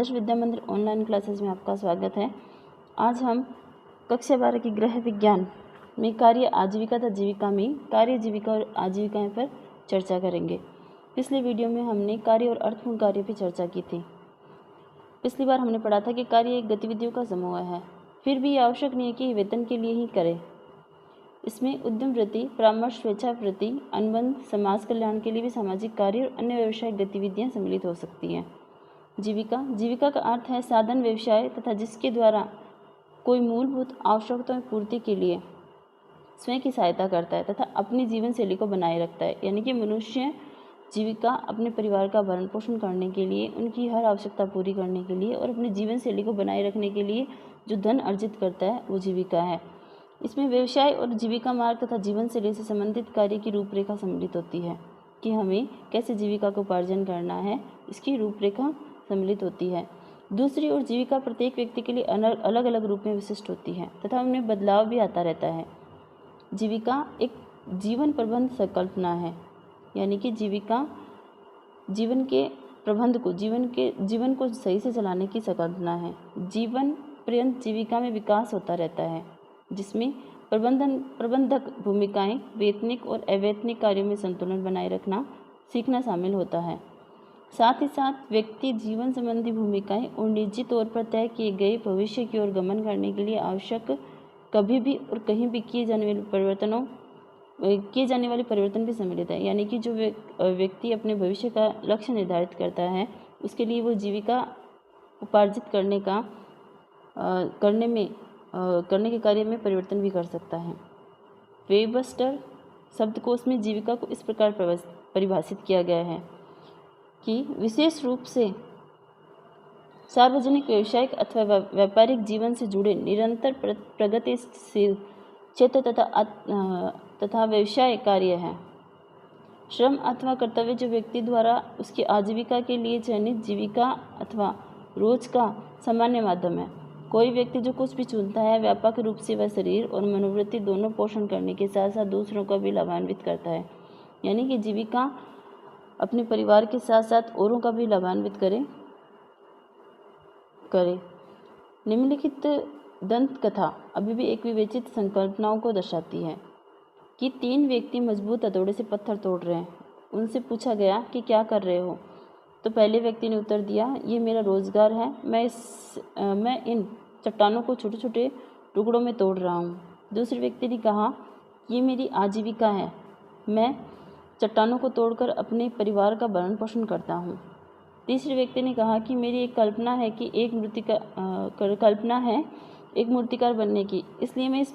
आदर्श विद्या मंदिर online classes में आपका स्वागत है। आज हम कक्षा 12 की गृह विज्ञान में कार्य आजीविका तथा जीविका में कार्य जीविका और आजीविकाएं पर चर्चा करेंगे। पिछले वीडियो में हमने कार्य और अर्थपूर्ण कार्य पर चर्चा की थी। पिछली बार हमने पढ़ा था कि कार्य एक गतिविधियों का समूह है, फिर भी आवश्यक नहीं है कि वेतन के लिए ही करें। इसमें उद्यम वृत्ति, परामर्श, स्वेच्छा वृत्ति, अनुबंध, समाज कल्याण के लिए भी सामाजिक कार्य और अन्य व्यावसायिक गतिविधियां सम्मिलित हो सकती हैं। जीविका का अर्थ है साधन, व्यवसाय तथा जिसके द्वारा कोई मूलभूत आवश्यकताओं की पूर्ति के लिए स्वयं की सहायता करता है तथा अपनी जीवन शैली को बनाए रखता है। यानी कि मनुष्य जीविका अपने परिवार का भरण पोषण करने के लिए, उनकी हर आवश्यकता पूरी करने के लिए और अपनी जीवन शैली को बनाए रखने के लिए जो धन अर्जित करता है वो जीविका है। इसमें व्यवसाय और जीविका मार्ग तथा जीवन शैली से संबंधित कार्य की रूपरेखा सम्मिलित होती है कि हमें कैसे जीविका को उपार्जन करना है, इसकी रूपरेखा सम्मिलित होती है। दूसरी ओर जीविका प्रत्येक व्यक्ति के लिए अलग अलग रूप में विशिष्ट होती है तथा उनमें बदलाव भी आता रहता है। जीविका एक जीवन प्रबंध संकल्पना है, यानी कि जीविका जीवन के प्रबंध को जीवन को सही से चलाने की संकल्पना है। जीवन पर्यंत जीविका में विकास होता रहता है, जिसमें प्रबंधक भूमिकाएं, वेतनिक और अवैतनिक कार्यों में संतुलन बनाए रखना सीखना शामिल होता है। साथ ही साथ व्यक्ति जीवन संबंधी भूमिकाएं और निजी तौर पर तय किए गए भविष्य की ओर गमन करने के लिए आवश्यक कभी भी और कहीं भी किए जाने वाले परिवर्तन भी सम्मिलित है। यानी कि जो व्यक्ति अपने भविष्य का लक्ष्य निर्धारित करता है, उसके लिए वो जीविका उपार्जित करने के कार्य में परिवर्तन भी कर सकता है। वेबस्टर शब्दकोश में जीविका को इस प्रकार परिभाषित किया गया है कि विशेष रूप से सार्वजनिक, व्यावसायिक अथवा व्यापारिक जीवन से जुड़े निरंतर प्रगतिशील क्षेत्र तथा व्यवसाय कार्य है। श्रम अथवा कर्तव्य जो व्यक्ति द्वारा उसकी आजीविका के लिए चयनित जीविका अथवा रोज का सामान्य माध्यम है। कोई व्यक्ति जो कुछ भी चुनता है, व्यापक रूप से वह शरीर और मनोवृत्ति दोनों पोषण करने के साथ साथ दूसरों को भी लाभान्वित करता है। यानी कि जीविका अपने परिवार के साथ साथ औरों का भी लाभान्वित करे। निम्नलिखित दंत कथा अभी भी एक विवेचित संकल्पनाओं को दर्शाती है कि 3 व्यक्ति मजबूत हथौड़े से पत्थर तोड़ रहे हैं। उनसे पूछा गया कि क्या कर रहे हो, तो पहले व्यक्ति ने उत्तर दिया, ये मेरा रोजगार है, मैं इन चट्टानों को छोटे छोटे टुकड़ों में तोड़ रहा हूँ। दूसरे व्यक्ति ने कहा, ये मेरी आजीविका है, मैं चट्टानों को तोड़कर अपने परिवार का भरण पोषण करता हूँ। तीसरे व्यक्ति ने कहा कि मेरी एक कल्पना है कि एक मूर्तिकार बनने की, इसलिए मैं इस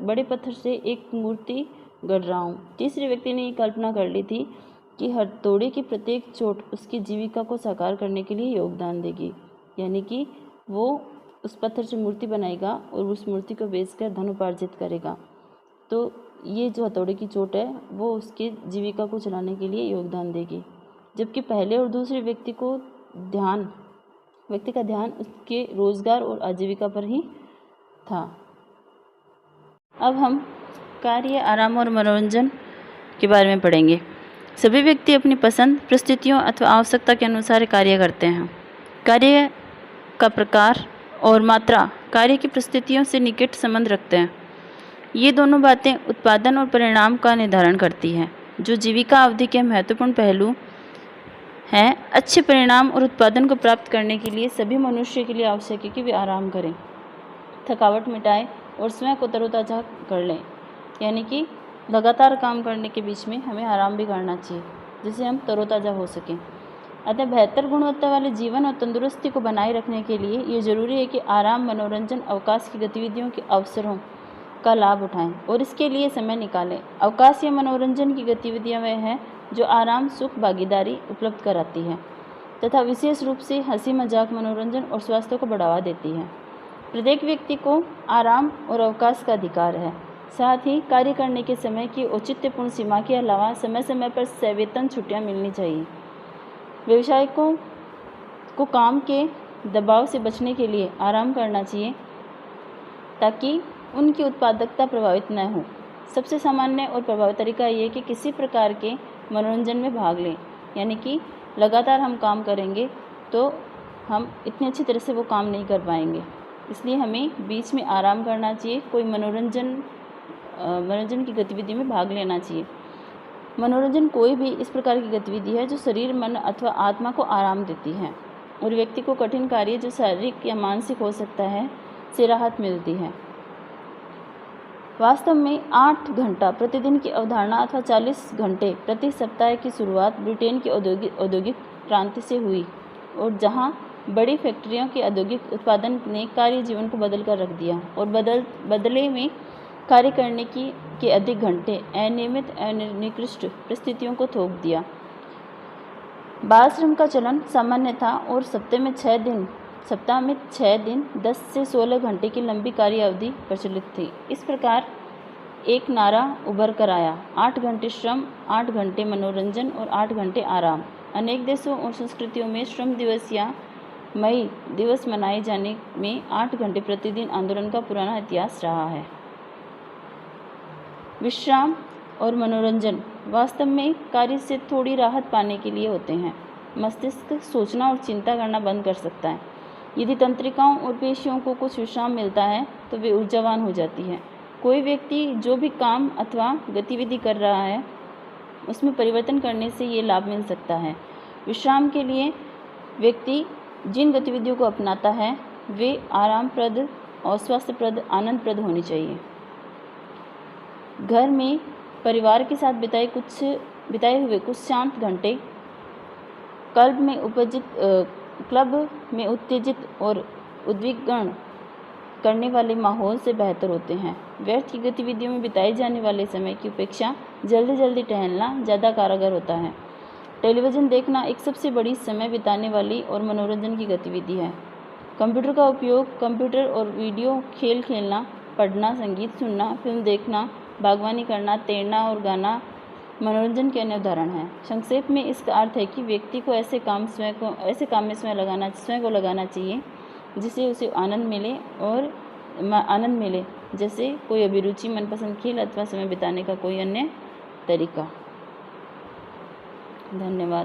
बड़े पत्थर से एक मूर्ति गढ़ रहा हूँ। तीसरे व्यक्ति ने ये कल्पना कर ली थी कि हथौड़े की प्रत्येक चोट उसकी जीविका को साकार करने के लिए योगदान देगी। यानी कि वो उस पत्थर से मूर्ति बनाएगा और उस मूर्ति को बेचकर धन उपार्जित करेगा। तो ये जो हथौड़े की चोट है वो उसके जीविका को चलाने के लिए योगदान देगी। जबकि पहले और दूसरे व्यक्ति का ध्यान उसके रोजगार और आजीविका पर ही था। अब हम कार्य, आराम और मनोरंजन के बारे में पढ़ेंगे। सभी व्यक्ति अपनी पसंद, परिस्थितियों अथवा आवश्यकता के अनुसार कार्य करते हैं। कार्य का प्रकार और मात्रा कार्य की परिस्थितियों से निकट संबंध रखते हैं। ये दोनों बातें उत्पादन और परिणाम का निर्धारण करती हैं, जो जीविका अवधि के महत्वपूर्ण पहलू हैं। अच्छे परिणाम और उत्पादन को प्राप्त करने के लिए सभी मनुष्य के लिए आवश्यक है कि वे आराम करें, थकावट मिटाएं और स्वयं को तरोताज़ा कर लें। यानी कि लगातार काम करने के बीच में हमें आराम भी करना चाहिए, जिससे हम तरोताज़ा हो सकें। अतः बेहतर गुणवत्ता वाले जीवन और तंदुरुस्ती को बनाए रखने के लिए ये ज़रूरी है कि आराम, मनोरंजन, अवकाश की गतिविधियों के अवसरों का लाभ उठाएं और इसके लिए समय निकालें। अवकाश या मनोरंजन की गतिविधियां वह हैं जो आराम, सुख, भागीदारी उपलब्ध कराती हैं तथा विशेष रूप से हंसी मजाक, मनोरंजन और स्वास्थ्य को बढ़ावा देती हैं। प्रत्येक व्यक्ति को आराम और अवकाश का अधिकार है। साथ ही कार्य करने के समय की औचित्यपूर्ण सीमा के अलावा समय समय पर सवेतन छुट्टियां मिलनी चाहिए। व्यवसायिकों को काम के दबाव से बचने के लिए आराम करना चाहिए ताकि उनकी उत्पादकता प्रभावित न हो। सबसे सामान्य और प्रभावी तरीका ये है कि किसी प्रकार के मनोरंजन में भाग लें। यानी कि लगातार हम काम करेंगे तो हम इतनी अच्छी तरह से वो काम नहीं कर पाएंगे। इसलिए हमें बीच में आराम करना चाहिए, कोई मनोरंजन की गतिविधि में भाग लेना चाहिए। मनोरंजन कोई भी इस प्रकार की गतिविधि है जो शरीर, मन अथवा आत्मा को आराम देती है और व्यक्ति को कठिन कार्य जो शारीरिक या मानसिक हो सकता है से राहत मिलती है। वास्तव में 8 घंटा प्रतिदिन की अवधारणा अथवा 40 घंटे प्रति सप्ताह की शुरुआत ब्रिटेन की औद्योगिक क्रांति से हुई और जहां बड़ी फैक्ट्रियों के औद्योगिक उत्पादन ने कार्य जीवन को बदल कर रख दिया और बदले में कार्य करने के अधिक घंटे, अनियमित निकृष्ट परिस्थितियों को थोप दिया। बाल श्रम का चलन सामान्य था और सप्ताह में 6 दिन 10 से 16 घंटे की लंबी कार्य अवधि प्रचलित थी। इस प्रकार एक नारा उभर कर आया, 8 घंटे श्रम, 8 घंटे मनोरंजन और 8 घंटे आराम। अनेक देशों और संस्कृतियों में श्रम दिवस या मई दिवस मनाए जाने में 8 घंटे प्रतिदिन आंदोलन का पुराना इतिहास रहा है। विश्राम और मनोरंजन वास्तव में कार्य से थोड़ी राहत पाने के लिए होते हैं। मस्तिष्क सोचना और चिंता करना बंद कर सकता है। यदि तंत्रिकाओं और पेशियों को कुछ विश्राम मिलता है तो वे ऊर्जावान हो जाती है। कोई व्यक्ति जो भी काम अथवा गतिविधि कर रहा है उसमें परिवर्तन करने से ये लाभ मिल सकता है। विश्राम के लिए व्यक्ति जिन गतिविधियों को अपनाता है वे आरामप्रद और स्वास्थ्यप्रद, आनंदप्रद होनी चाहिए। घर में परिवार के साथ बिताए हुए कुछ शांत घंटे क्लब में उत्तेजित और उद्विग्न करने वाले माहौल से बेहतर होते हैं। व्यर्थ की गतिविधियों में बिताए जाने वाले समय की अपेक्षा जल्दी टहलना ज़्यादा कारगर होता है। टेलीविज़न देखना एक सबसे बड़ी समय बिताने वाली और मनोरंजन की गतिविधि है। कंप्यूटर का उपयोग, कंप्यूटर और वीडियो खेल खेलना, पढ़ना, संगीत सुनना, फिल्म देखना, बागवानी करना, तैरना और गाना मनोरंजन के अन्य उदाहरण हैं। संक्षेप में इसका अर्थ है कि व्यक्ति को ऐसे काम में स्वयं को लगाना चाहिए जिससे उसे आनंद मिले, जैसे कोई अभिरुचि, मनपसंद खेल अथवा समय बिताने का कोई अन्य तरीका। धन्यवाद।